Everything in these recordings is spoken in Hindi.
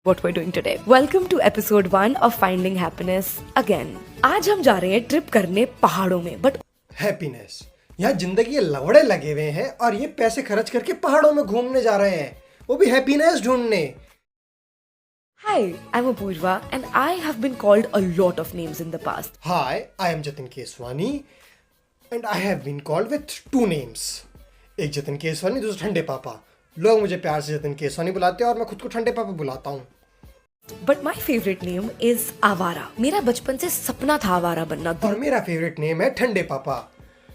what we're doing today. Welcome to episode 1 of Finding Happiness again. आज हम जा रहे हैं ट्रिप करने पहाड़ों में, बट हैप्पीनेस यहाँ जिंदगी के लवड़े लगे हुए हैं और ये पैसे खर्च करके पहाड़ों में घूमने जा रहे हैं, वो भी हैप्पीनेस ढूंढने। Hi, I'm Apurva and I have been called a lot of names in the past. Hi, I am Jatin Keswani and I have been called with two names. एक जतिन केसवानी, दूसरा ठंडे पापा। लोग मुझे प्यार से जतिन केसवानी बुलाते हैं और मैं खुद को ठंडे पापा बुलाता हूँ। But my favorite name is आवारा. मेरा बचपन से सपना था आवारा बनना। और मेरा फेवरेट नेम है ठंडे पापा,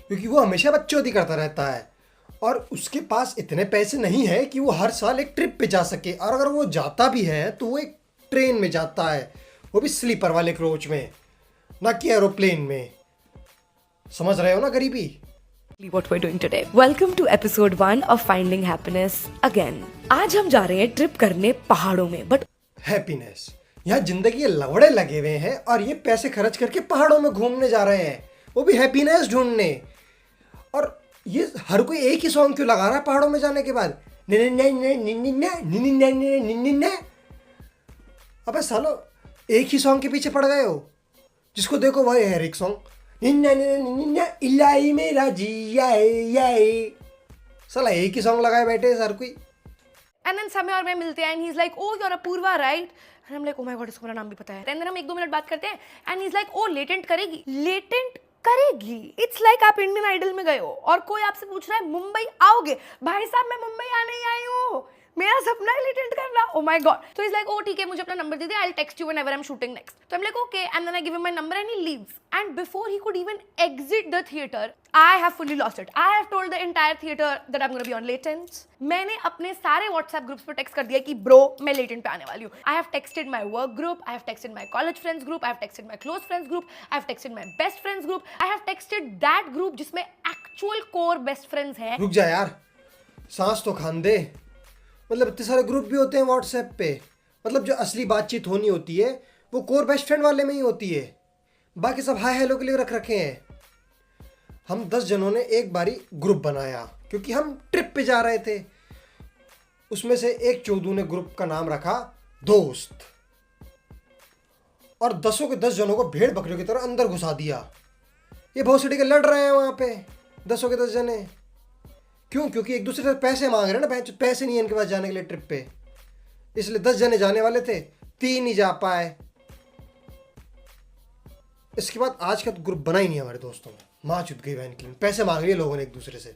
क्योंकि वो हमेशा बच्चोदी करता रहता है और उसके पास इतने पैसे नहीं है कि वो हर साल एक ट्रिप पे जा सके, और अगर वो जाता भी है तो वो एक ट्रेन में जाता है, वो भी स्लीपर वाले कोच में, ना कि एरोप्लेन में। समझ रहे हो ना गरीबी? What we're doing today. Welcome to episode 1 of Finding Happiness again. आज हम जा रहे हैं ट्रिप करने पहाड़ों में, बट हैप्पीनेस यहाँ जिंदगी के लवड़े लगे हुए हैं और ये पैसे खर्च करके पहाड़ों में घूमने जा रहे हैं, वो भी हैप्पीनेस ढूंढने। और ये हर कोई एक ही सॉन्ग क्यों लगा रहा है पहाड़ों में जाने के बाद? अबे सालो, एक ही सॉन्ग के पीछे पड़ गए हो, जिसको देखो वही है एक सॉन्ग, मेरा जिया साला एक ही सॉन्ग लगाए बैठे सर कोई। And then समय और मैं मिलते हैं and he's like, oh you're Apurva right? And I'm like, oh my god, इसको मेरा नाम भी पता है। And then हम 1-2 मिनट बात करते हैं and he's like, oh latent करेगी, latent करेगी। It's like आप इंडियन आइडल में गए हो और कोई आपसे पूछ रहा है मुंबई आओगे? भाई साहब मैं मुंबई आने ही आई हूँ, मेरा सपना है लेटेंट करना। Oh my god. So he's like, oh ठीक है, मुझे अपना number they they, I'll text you whenever I'm shooting next. So I'm like, okay, and then I give him my number and he leaves. And before he could even exit the theater, I have fully lost it. I have told the entire theater that I'm gonna be on latent. मैंने अपने सारे WhatsApp ग्रुप्स पर टेक्स्ट कर दिया कि ब्रो मैं लेटेंट पे आने वाली हूँ। I have texted my work group, I have texted my college friends group, I have texted my close friends group, I have texted my best friends group, I have texted that group जिसमें actual core best friends हैं। रुक जा यार, सांस तो खान दे। मतलब इतने सारे ग्रुप भी होते हैं व्हाट्सएप पे, मतलब जो असली बातचीत होनी होती है वो कोर बेस्ट फ्रेंड वाले में ही होती है, बाकी सब हाय हेलो के लिए रख रखे हैं। हम 10 जनों ने एक बारी ग्रुप बनाया क्योंकि हम ट्रिप पे जा रहे थे। उसमें से एक चौधू ने ग्रुप का नाम रखा दोस्त, और 10 के 10 जनों को भेड़ बकरियों की तरह अंदर घुसा दिया। ये भोसड़ी के लड़ रहे हैं वहां पे 10 के 10 जने। क्यों? क्योंकि एक दूसरे से पैसे मांग रहे हैं ना, पैसे नहीं है इनके पास जाने के लिए ट्रिप पे, इसलिए 10 जने जाने वाले थे, 3 ही जा पाए। इसके बाद आज का तो ग्रुप बना ही नहीं हमारे दोस्तों में। माँ चुत गई बहन की, पैसे मांग लिए लोगों ने एक दूसरे से।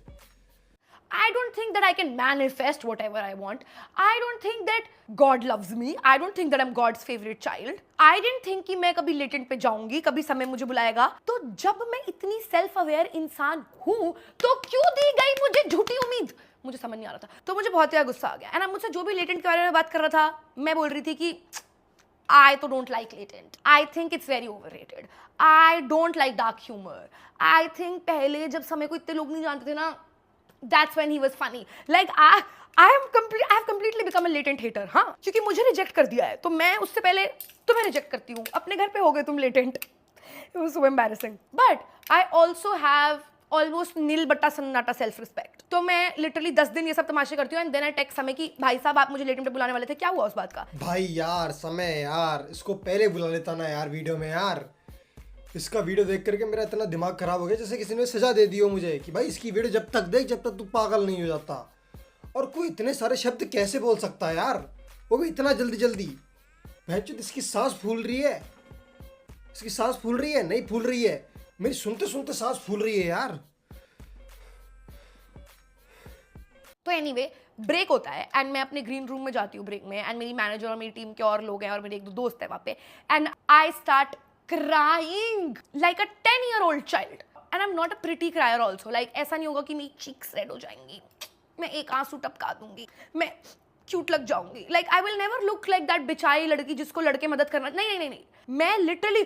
I don't think that I can manifest whatever I want. I don't think that God loves me. I don't think that I'm God's favorite child. I didn't think कि मैं कभी लेटेंट पे जाऊंगी, कभी समय मुझे बुलाएगा। तो जब मैं इतनी सेल्फ अवेयर इंसान हूँ तो क्यों दी गई मुझे झूठी उम्मीद? मुझे समझ नहीं आ रहा था, तो मुझे बहुत ज़्यादा गुस्सा आ गया। एंड मुझसे जो भी लेटेंट के बारे में बात कर रहा था, मैं बोल रही थी कि I तो don't like latent. I think it's very overrated. I don't like dark humor. I think पहले जब समय को इतने लोग नहीं जानते थे ना, that's when he was funny. Like I have completely become a latent hater. हाँ, क्योंकि मुझे रिजेक्ट कर दिया है, तो मैं उससे पहले तुम्हें रिजेक्ट करती हूँ। अपने घर पे हो गए तुम latent. It was so embarrassing. But I also have almost nil बट्टा सन्नाटा सेल्फ रिस्पेक्ट। तो मैं लिटरली 10 दिन ये सब तमाशे करती हूँ एंड देन आई टेक्स्ट समय कि भाई साहब आप मुझे लेटेंट पे बुलाने वाले थे, क्या हुआ उस बात का? भाई यार समय यार, इसको पहले बुला लेता ना यार वीडियो में यार। इसका वीडियो देख करके मेरा इतना दिमाग खराब हो गया जैसे किसी ने सजा दे दी हो मुझे कि भाई इसकी वीडियो जब तक देख जब तक तू पागल नहीं हो जाता। और कोई इतने सारे शब्द कैसे बोल सकता है यार, वो भी इतना जल्दी जल्दी। भैंचोद इसकी सांस फूल रही है, इसकी सांस फूल रही है, नहीं फूल रही है, मेरी सुनते सुनते सांस फूल रही है यार। तो एनीवे ब्रेक होता है एंड मैं अपने ग्रीन रूम में जाती हूँ ब्रेक में, एंड मेरी मैनेजर और मेरी टीम के और लोग हैं और मेरे 1-2 दोस्त हैं वहाँ पे, and I start crying like a 10-year-old child. And I'm not a pretty crier also. Like ऐसा नहीं होगा कि मेरी cheeks red हो जाएंगी, मैं एक आंसू टपका दूंगी, मैं क्यूट लग जाऊंगी। Like I will never look like that बेचारी लड़की जिसको लड़के मदद करना। नहीं नहीं नहीं नहीं, मैं लिटरली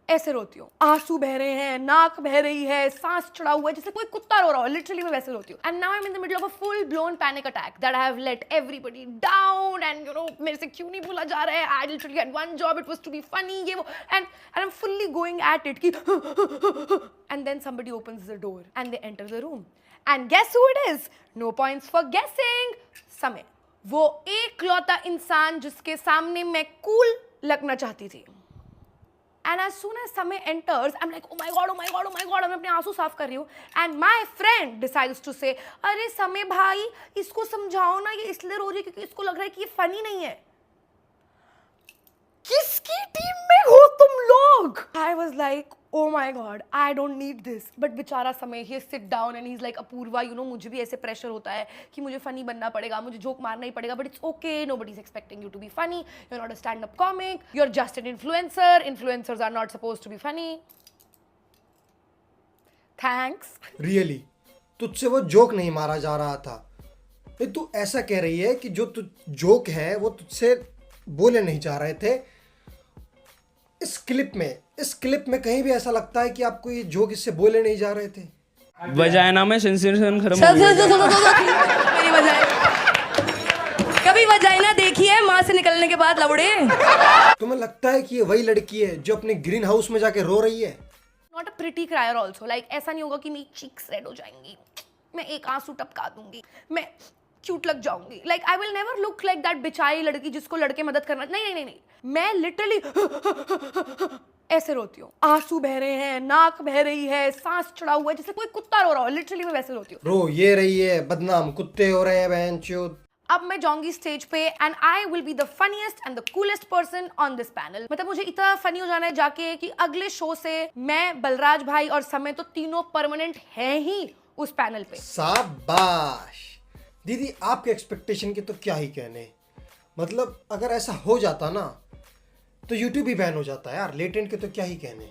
ऐसे रोती हूँ, आंसू बह रहे हैं, नाक बह रही है, सांस चढ़ा हुआ है, जैसे कोई कुत्ता रो रहा हो। लिटरली मैं वैसे रोती हूँ। And now I am in the middle of a full blown panic attack that I have let everybody down, and you know मेरे से क्यों नहीं बोला जा रहा है, I literally had one job, it was to be funny, ये वो, and I am fully going at it कि and then somebody opens the door and they enter the room, and guess who it is? No points for गेसिंग, समय। वो एकलौता इंसान जिसके सामने मैं कूल लगना चाहती थी। And as soon as समय enters, I'm like, oh my god, oh my god, oh my god, मैं अपने आंसू साफ कर रही हूँ। And my friend decides to say, अरे समय भाई, इसको समझाओ ना, ये इसलिए रो रही है क्योंकि इसको लग रहा है कि ये फनी नहीं है। किसकी टीम में हो तुम लोग? I was like, oh my god, I don't need this. But बेचारा समय, he sit down and he's like, Apoorva, you know, मुझे भी ऐसे प्रेशर होता है कि मुझे फनी बनना पड़ेगा, मुझे जोक मारना ही पड़ेगा, but it's okay, nobody's expecting you to be funny, you're not a stand-up comic, you're just an influencer, influencers are not supposed to be funny. Thanks. Really तुझसे वो जोक नहीं मारा जा रहा था। ये तू ऐसा कह रही है कि जो तू जोक है वो तुझसे बोले नहीं जा रहे थे। इस क्लिप में कहीं भी ऐसा लगता है कि आपको ये जोक इससे बोले नहीं जा रहे थे। वजाइना में सेंसेशन खत्म हो गया। मेरी वजाइना कभी वजाइना देखी है माँ से निकलने के बाद लवड़े? तुम्हें लगता है कि ये वही लड़की है जो अपने ग्रीन हाउस में जाके रो रही है? Not a pretty crier also. Like ऐसा नहीं होगा कि मेरी cheeks red हो जाएंगी, मैं एक आंसू टपका दूंगी, मैं क्यूट लग जाऊंगी। Like I will never look like that बेचारी लड़की जिसको लड़के मदद करना। नहीं, मैं लिटरली ऐसे रोती हूँ, आंसू बह रहे हैं, नाक बह रही है, सांस चढ़ा हुआ है, जैसे कोई कुत्ता रो रहा हो। लिटरली मैं वैसे रोती हूँ। रो ये रही है, बदनाम कुत्ते हो रहे हैं बहनचोद। अब मैं जाऊंगी स्टेज पे and I will be the funniest and the coolest person on this panel. मतलब मुझे इतना फनी हो जाना है जाके कि अगले शो से मैं, बलराज भाई और समय तो तीनों परमानेंट हैं ही उस पैनल पे। शाबाश दीदी, आपके एक्सपेक्टेशन के तो क्या ही कहने। मतलब अगर ऐसा हो जाता ना तो यूट्यूब ही बैन हो जाता है यार। लेटेंट के तो क्या ही कहने।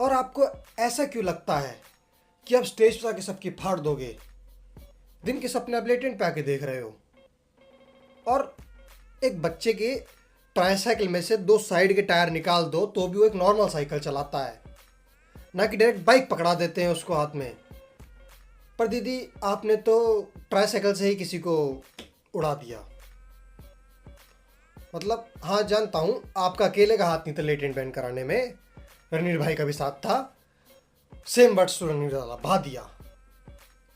और आपको ऐसा क्यों लगता है कि अब स्टेज पर आके सबकी फाड़ दोगे? दिन के सपने अब लेटेंट पे आके देख रहे हो। और एक बच्चे के ट्राईसाइकिल में से 2 साइड के टायर निकाल दो तो भी वो एक नॉर्मल साइकिल चलाता है, ना कि डायरेक्ट बाइक पकड़ा देते हैं उसको हाथ में। पर दीदी आपने तो ट्राईसाइकिल से ही किसी को उड़ा दिया। मतलब हाँ जानता हूँ आपका अकेले का हाथ नहीं था लेटेंट बैन कराने में, रणवीर भाई का भी साथ था। सेम वर्ड्स टू रणवीर वाला भा दिया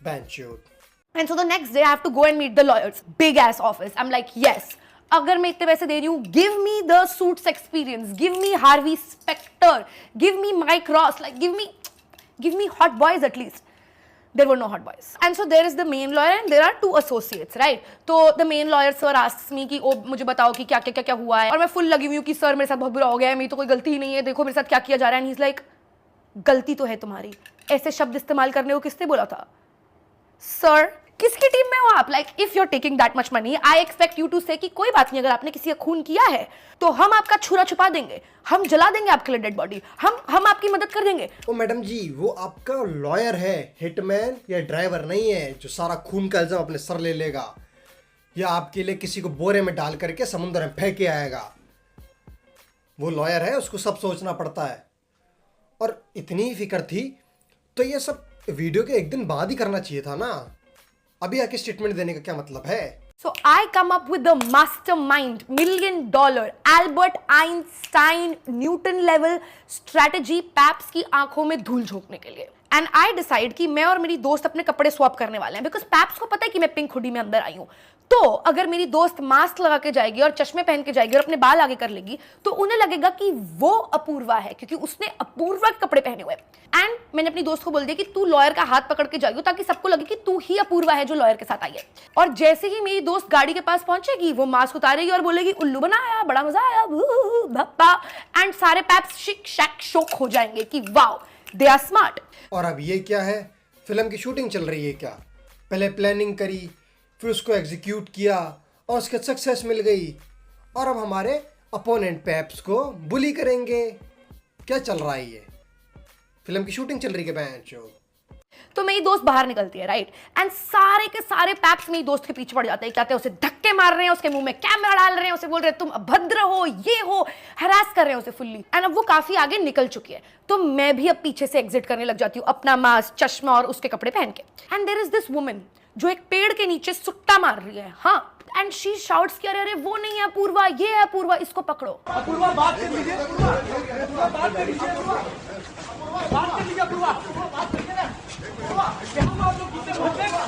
बैन चोद। And so the next day I have to go and meet the lawyers. Big ass office. I'm like, yes. अगर मैं इतने पैसे दे रही हूँ, give me the suits experience, give me Harvey Specter, give me Mike Ross, like give me hot boys at least. There were no hot boys. And so there is the main lawyer and there are 2 associates, right? तो the main lawyer sir asks me कि ओ मुझे बताओ कि क्या हुआ है। और मैं फुल लगी हुई हूँ कि सर मेरे साथ बहुत बुरा हो गया है, मेरी तो कोई गलती ही नहीं है, देखो मेरे साथ क्या किया जा रहा है। And he's like, गलती तो है तुम्हारी, ऐसे शब्द इस्तेमाल करने को किसने बोला था? सर किसकी टीम में हो आप? Like if you are taking that much money I expect you to say कि कोई बात नहीं, अगर आपने किसी का खून किया है तो हम आपका छुरा छुपा देंगे, हम जला देंगे आपके लिए डेड बॉडी, हम आपकी मदद कर देंगे। ओ मैडम जी, वो आपका लॉयर है, हिटमैन या ड्राइवर नहीं है जो सारा खून का इल्जाम अपने सर ले लेगा या आपके लिए किसी को बोरे में डाल करके समुद्र में फेंक के आएगा। वो लॉयर है, उसको सब सोचना पड़ता है। और इतनी ही फिक्र थी तो ये सब वीडियो के एक दिन बाद ही करना चाहिए था ना। अभी आके स्टेटमेंट देने का क्या मतलब है? So I come up with the mastermind, $1 million, Albert Einstein, Newton level strategy, paps की आंखों में धूल झोंकने के लिए। And I decide कि मैं और मेरी दोस्त अपने कपड़े स्वैप करने वाले हैं, because पैप्स को पता है कि मैं पिंक हुडी में अंदर आई हूँ। तो अगर मेरी दोस्त मास्क लगा के जाएगी और चश्मे पहन के जाएगी और अपने बाल आगे कर लेगी तो उन्हें लगेगा कि वो अपूर्वा है क्योंकि उसने अपूर्वा के कपड़े पहने हुए। एंड मैंने अपनी दोस्त को बोल दिया कि तू लॉयर का हाथ पकड़ के जाइयो ताकि सबको लगे कि तू ही अपूर्वा है जो लॉयर के साथ आई है। और जैसे ही मेरी दोस्त गाड़ी के पास पहुंचेगी वो मास्क उतारेगी और बोलेगी उल्लू बनाया, बड़ा मजा आया, भप्पा। एंड सारे पैप्स शिक शैक शोक हो जाएंगे कि वाओ दे आर स्मार्ट। और अब ये क्या है? फिल्म की शूटिंग चल रही है क्या? पहले प्लानिंग करी, फिर उसको एग्जीक्यूट किया और उसके सक्सेस मिल गई और अब हमारे अपोनेंट पैप्स को बुली करेंगे। क्या चल रहा है ये? फिल्म की शूटिंग चल रही है बहन। तो मेरी दोस्त बाहर निकलती है, राइट, एंड सारे के सारे पैप्स मेरी दोस्त के पीछे पड़ जाते हैं, कहते हैं उसे धक्के मार रहे हैं, उसके मुंह में कैमरा डाल रहे हैं, उसे बोल रहे हैं तुम अभद्र हो, ये हो, हरास कर रहे हैं उसे फुल्ली। एंड अब वो काफी आगे निकल चुकी है तो मैं भी अब पीछे से एग्जिट करने लग जाती हूँ अपना मास्क, चश्मा और उसके कपड़े पहन के। And there is this woman जो एक पेड़ के नीचे सुट्टा मार रही है, हाँ, एंड शी शाउट्स कि अरे वो नहीं है अपूर्वा, ये है अपूर्वा, इसको पकड़ो। अपूर्वा बात कर लीजिए, अपूर्वा बात कर लीजिए, बात कर लीजिए, अपूर्वा बात करिए ना, अपूर्वा क्या हुआ? आप लोग कितने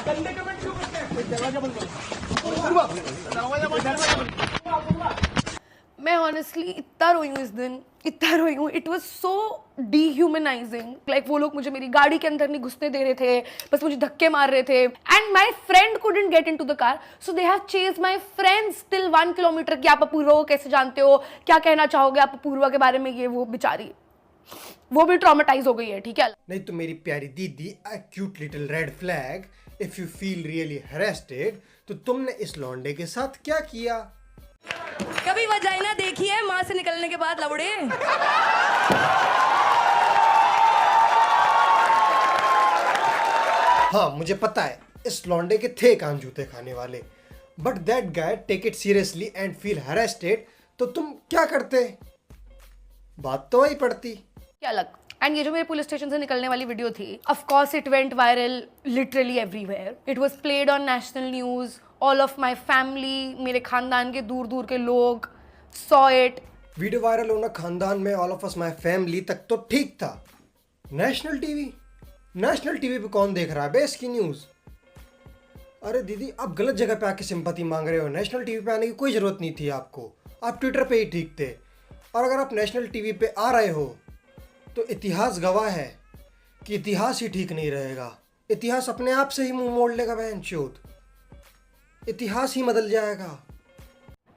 गंदे कमेंट क्यों करते हैं? दरवाजा बंद करो। मैं ऑनेस्टली इतना रोई हूँ इस दिन, इतना रोई हूँ. It was so dehumanising. Like वो लोग मुझे मेरी गाड़ी के अंदर नहीं घुसने दे रहे थे, बस मुझे धक्के मार रहे थे. And my friend couldn't get in to the car, so they have chased my friends till 1 kilometre कि आप अपूर्वा को कैसे जानते हो, क्या कहना चाहोगे आप अपूर्वा के बारे में. ये वो बेचारी, वो भी ट्रॉमेटाइज हो गई है. ठीक है, नहीं तो मेरी प्यारी दीदी, a cute little red flag, if you feel really harassed, तो तुमने इस लौंडे के साथ क्या किया? कभी वजाइना देखी है माँ से निकलने के बाद लवड़े? हाँ मुझे पता है, इस लौंडे के थे कान जूते खाने वाले, but that guy take it seriously and feel harassed, तो तुम क्या करते? बात तो वही पड़ती. क्या लग. एंड ये जो मेरे पुलिस स्टेशन से निकलने वाली वीडियो थी, of course it went viral literally everywhere. It was played on national news. All of my family, मेरे खानदान के दूर दूर के लोग सॉ इट. वीडियो वायरल होना खानदान में all of us my family तक तो ठीक था. नेशनल टीवी पे कौन देख रहा है बे इसकी न्यूज़? अरे दीदी, आप गलत जगह पे आके सिंपैथी मांग रहे हो. नेशनल टीवी पे आने की कोई ज़रूरत नहीं थी आपको. आप ट्विटर पे ही ठीक थे. और अगर आप नेशनल टीवी पे आ रहे हो तो इतिहास गवाह है कि इतिहास ही ठीक नहीं रहेगा. इतिहास अपने आप से ही मुंह मोड़ लेगा बहनचोद. इतिहास ही बदल जाएगा.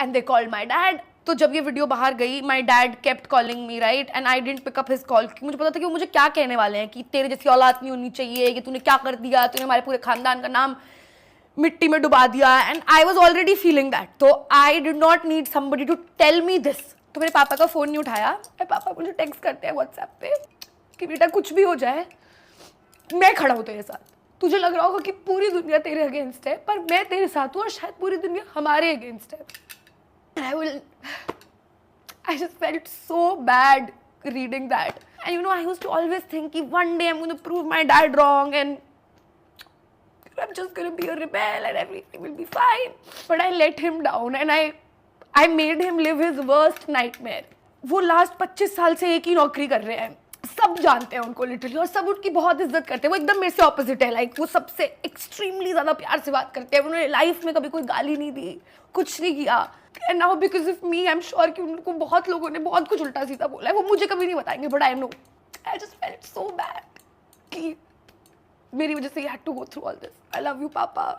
And they called my dad. तो जब ये वीडियो बाहर गई, my dad kept calling me, right, and I didn't pick up his call, क्योंकि मुझे पता था कि वो मुझे क्या कहने वाले हैं, कि तेरे जैसी औलाद नहीं होनी चाहिए, कि तूने क्या कर दिया, तूने हमारे पूरे खानदान का नाम मिट्टी में डुबा दिया. And I was already feeling that. तो I did not need somebody to tell me this. तो मेरे पापा का फ़ोन नहीं उठाया. मेरे पापा मुझे टेक्स्ट करते हैं व्हाट्सएप पे कि बेटा कुछ भी हो जाए मैं खड़ा हूँ तेरे साथ. तुझे लग रहा होगा कि पूरी दुनिया तेरे अगेंस्ट है, पर मैं तेरे साथ हूँ और शायद पूरी दुनिया हमारे अगेंस्ट है. I just felt so bad reading that. And you know, I used to always think कि one day I'm going to prove my dad wrong and I'm just going to be a rebel and everything will be fine. But I let him down and I made him live his worst nightmare. वो लास्ट 25 साल से एक ही नौकरी कर रहे हैं. सब जानते हैं उनको लिटरली, और सब उनकी बहुत इज्जत करते हैं. वो एकदम मेरे से ऑपोजिट है. लाइक वो सबसे एक्सट्रीमली ज़्यादा प्यार से बात करते हैं. उन्होंने लाइफ में कभी कोई गाली नहीं दी, कुछ नहीं किया. And now because of me, I am sure कि उनको बहुत लोगों ने बहुत कुछ उल्टा सीधा बोला है. वो मुझे कभी नहीं बताएंगे, but I know. I just felt so bad कि मेरी वजह से ही had to go through all this. I love you papa.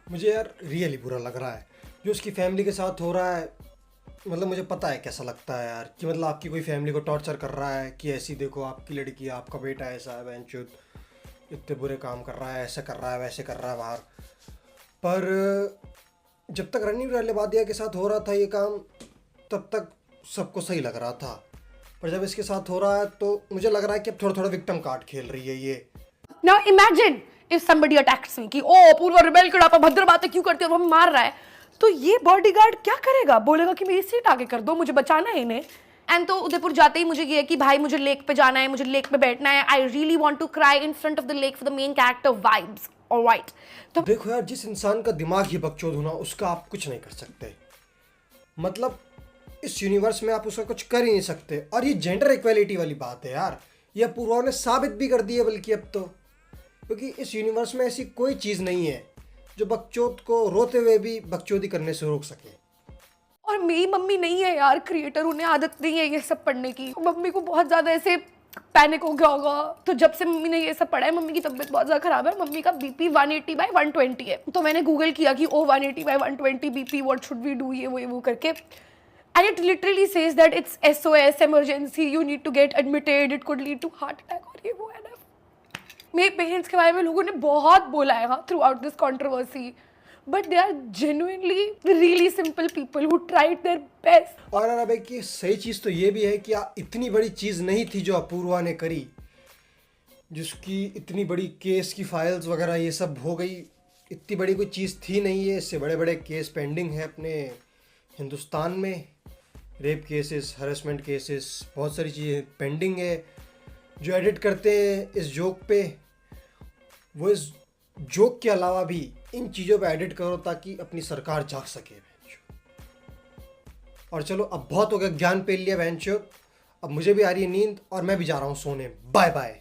मुझे यार रियली बुरा लग रहा है जो उसकी फैमिली के साथ हो रहा है. मतलब मुझे पता है कैसा लगता है यार, कि मतलब आपकी कोई फैमिली को टॉर्चर कर रहा है कि ऐसी देखो आपकी लड़की, आपका बेटा ऐसा है, बहनचोद इतने बुरे काम कर रहा है, ऐसा कर रहा है, वैसे कर रहा है बाहर. पर जब तक रणवीर रहलवादिया के साथ हो रहा था ये काम, तब तक सबको सही लग रहा था. पर जब इसके साथ हो रहा है तो मुझे लग रहा है कि अब थोड़ा थोड़ा विक्टिम कार्ड खेल रही है ये. Now imagine if somebody attacks me कि ओ पूर्वा रिबेल कड़ा पर भद्र बातें क्यों करती है और वो मार रहा है, तो ये बॉडीगार्ड क्या करेगा? बोलेगा कि मेरी सीट आगे कर दो, मुझे बचाना है इन्हें. एंड तो उदयपुर जाते ही मुझे ये है कि भाई मुझे लेक पे जाना है, मुझे लेक पे बैठना है. I really want to cry in front of the lake for the main character vibes. Alright. तो देखो यार, जिस इंसान का दिमाग ही बकचोद होना, उसका आप कुछ नहीं कर सकते. मतलब इस यूनिवर्स में आप उसका कुछ कर ही नहीं सकते. और ये जेंडर इक्वालिटी वाली बात है यार, ये पूर्वा ने साबित भी कर दी है बल्कि अब तो. क्योंकि इस यूनिवर्स में ऐसी कोई चीज़ नहीं है जो बकचोद को रोते हुए भी बकचोदी करने से रोक सके. और मेरी मम्मी नहीं है यार क्रिएटर, उन्हें आदत नहीं है ये सब पढ़ने की. मम्मी को बहुत ज़्यादा ऐसे पैनिक हो गया होगा. तो जब से मम्मी ने ये सब पढ़ा है, मम्मी की तबीयत बहुत ज़्यादा खराब है. मम्मी का बीपी 180/120 है. तो मैंने गूगल किया कि oh 180/120 BP, what should we do, ये वो करके. And it literally says that it's SOS, emergency, you need to get admitted, it could lead to heart attack और ये वो है ना. मेरे पेरेंट्स के बारे में लोगों ने बहुत बोला है throughout this controversy, but they are genuinely really simple people who tried their best. और अब एक सही चीज़ तो ये भी है कि इतनी बड़ी चीज़ नहीं थी जो अपूर्वा ने करी, जिसकी इतनी बड़ी केस की फाइल्स वगैरह ये सब हो गई. इतनी बड़ी कोई चीज़ थी नहीं है. इससे बड़े बड़े केस पेंडिंग है अपने हिंदुस्तान में. रेप केसेस, हरेसमेंट केसेस, बहुत सारी चीज़ें पेंडिंग है. जो एडिट करते हैं इस जोक पे, वो इस जोक के अलावा भी इन चीज़ों पे एडिट करो ताकि अपनी सरकार जाग सके. और चलो अब बहुत हो गया ज्ञान पे लिया बहनचोद. अब मुझे भी आ रही है नींद और मैं भी जा रहा हूँ सोने. Bye bye.